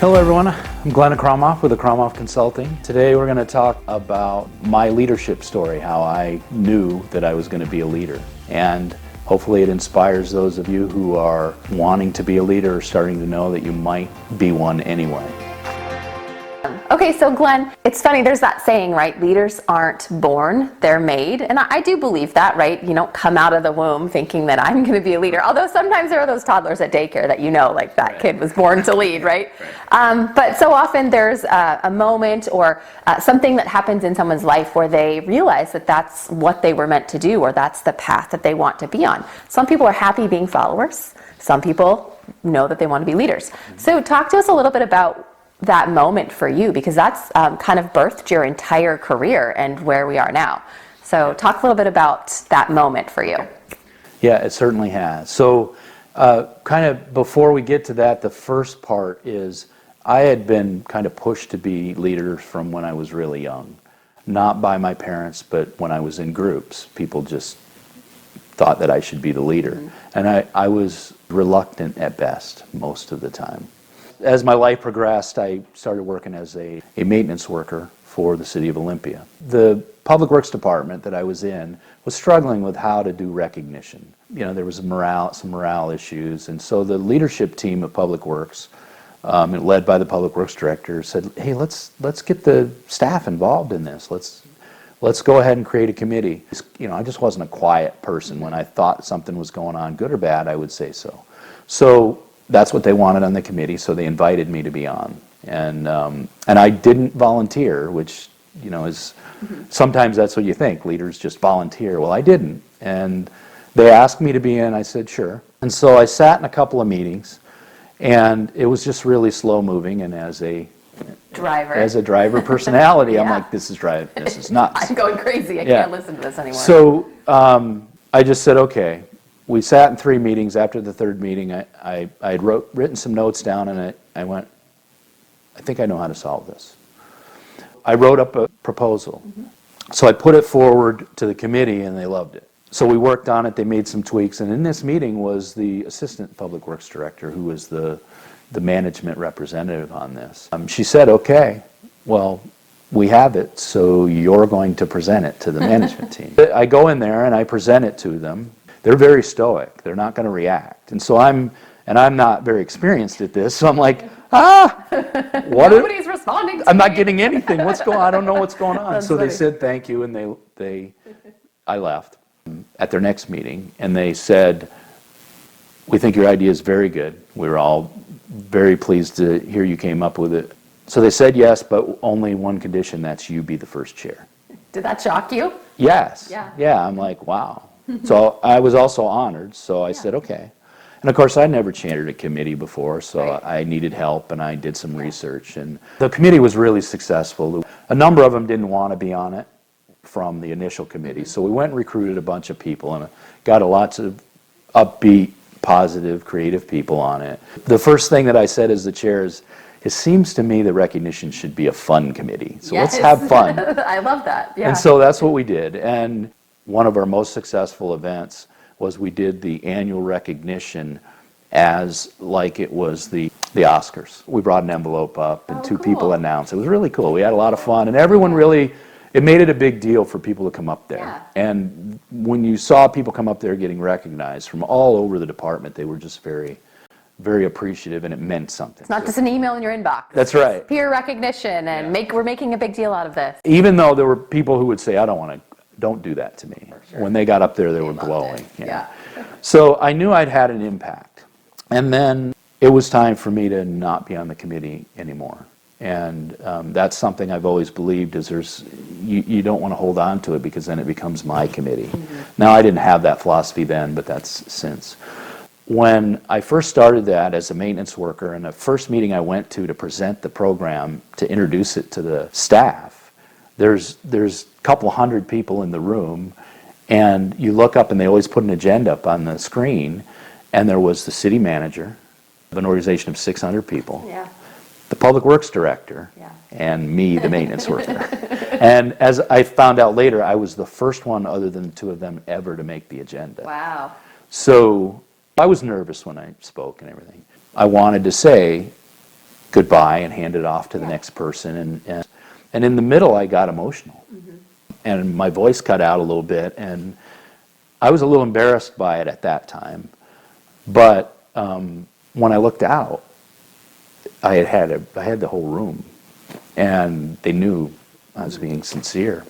Hello everyone, I'm Glenn Akramoff with Akramoff Consulting. Today we're going to talk about my leadership story, how I knew that I was going to be a leader. And hopefully it inspires those of you who are wanting to be a leader or starting to know that you might be one anyway. Okay, so Glenn, it's funny, there's that saying, right? Leaders aren't born, they're made. And I do believe that, right? You don't come out of the womb thinking that I'm going to be a leader. Although sometimes there are those toddlers at daycare that like that kid was born to lead, right? But so often there's a moment or something that happens in someone's life where they realize that that's what they were meant to do, or that's the path that they want to be on. Some people are happy being followers. Some people know that they want to be leaders. So talk to us a little bit about that moment for you, because that's kind of birthed your entire career and where we are now. So talk a little bit about that moment for you. Yeah, it certainly has. So kind of before we get to that, the first part is I had been kind of pushed to be leader from when I was really young. Not by my parents, but when I was in groups. People just thought that I should be the leader. Mm-hmm. And I was reluctant at best most of the time. As my life progressed, I started working as a maintenance worker for the city of Olympia. The public works department that I was in was struggling with how to do recognition. You know, there was some morale issues, and so the leadership team of public works, led by the public works director, said, "Hey, let's get the staff involved in this. Let's go ahead and create a committee." You know, I just wasn't a quiet person. When I thought something was going on, good or bad, I would say so. So that's what they wanted on the committee, so they invited me to be on. And I didn't volunteer, which, you know, is sometimes that's what you think, leaders just volunteer. Well, I didn't. And they asked me to be in, I said sure. And so I sat in a couple of meetings, and it was just really slow moving, and as a driver personality, yeah. I'm like, this is nuts. I'm going crazy, I can't listen to this anymore. So I just said, okay. We sat in 3 meetings. After the 3rd meeting, I had written some notes down, and I went, I think I know how to solve this. I wrote up a proposal. Mm-hmm. So I put it forward to the committee, and they loved it. So we worked on it. They made some tweaks, and in this meeting was the assistant public works director, who was the management representative on this. She said, okay, well, we have it, so you're going to present it to the management team. I go in there, and I present it to them. They're very stoic. They're not going to react. And so I'm not very experienced at this, so I'm like, nobody's responding to I'm me. Not getting anything. What's going on? I don't know what's going on. So funny. They said thank you, and I left at their next meeting, and they said, we think your idea is very good. We were all very pleased to hear you came up with it. So they said yes, but only one condition, that's you be the first chair. Did that shock you? Yes. Yeah, I'm like, wow. So I was also honored, so I said, okay. And of course, I'd never chaired a committee before, so I needed help, and I did some research. And the committee was really successful. A number of them didn't want to be on it from the initial committee, so we went and recruited a bunch of people, and got lots of upbeat, positive, creative people on it. The first thing that I said as the chair is, it seems to me that recognition should be a fun committee, so let's have fun. I love that, yeah. And so that's what we did. And one of our most successful events was we did the annual recognition as like it was the Oscars. We brought an envelope up, and 2 people announced. It was really cool. We had a lot of fun, and everyone really, it made it a big deal for people to come up there. Yeah. And when you saw people come up there getting recognized from all over the department, they were just very, very appreciative, and it meant something. It's not just an email in your inbox. That's right. It's peer recognition, and we're making a big deal out of this. Even though there were people who would say, don't do that to me. Sure. When they got up there, they were glowing. Yeah. So I knew I'd had an impact. And then it was time for me to not be on the committee anymore. And that's something I've always believed is you don't want to hold on to it, because then it becomes my committee. Mm-hmm. Now, I didn't have that philosophy then, but that's since. When I first started that as a maintenance worker, and the first meeting I went to present the program, to introduce it to the staff, there's a couple hundred people in the room, and you look up and they always put an agenda up on the screen, and there was the city manager of an organization of 600 people, the public works director, and me, the maintenance worker. And as I found out later, I was the first one other than the 2 of them ever to make the agenda. Wow. So I was nervous when I spoke and everything. I wanted to say, goodbye and hand it off to the next person. And in the middle, I got emotional. And my voice cut out a little bit, and I was a little embarrassed by it at that time. But when I looked out, I had the whole room, and they knew I was being sincere.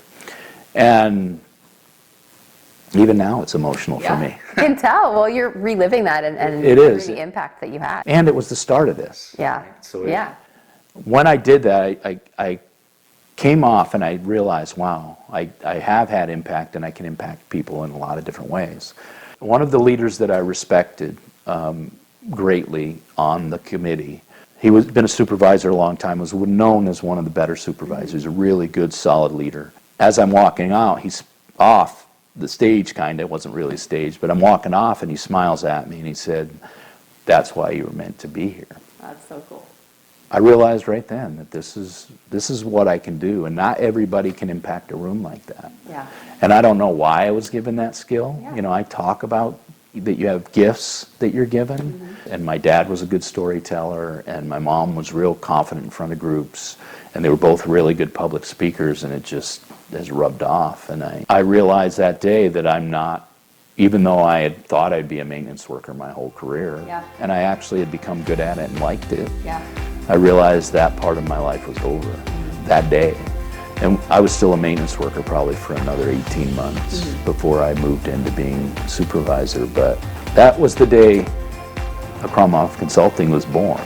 And even now, it's emotional for me. I can tell. Well, you're reliving that and It is. the impact that you had. And it was the start of this. Yeah. So when I did that, I came off and I realized, wow, I have had impact, and I can impact people in a lot of different ways. One of the leaders that I respected greatly on the committee, he was been a supervisor a long time, was known as one of the better supervisors, a really good, solid leader. As I'm walking out, he's off the stage, kind of, it wasn't really a stage, but I'm walking off and he smiles at me and he said, "That's why you were meant to be here." That's so cool. I realized right then that this is what I can do, and not everybody can impact a room like that. Yeah. And I don't know why I was given that skill. You know, I talk about that you have gifts that you're given, and my dad was a good storyteller, and my mom was real confident in front of groups, and they were both really good public speakers, and it just has rubbed off. And I realized that day that I'm not, even though I had thought I'd be a maintenance worker my whole career, and I actually had become good at it and liked it, I realized that part of my life was over that day. And I was still a maintenance worker probably for another 18 months before I moved into being supervisor. But that was the day Akramoff Consulting was born.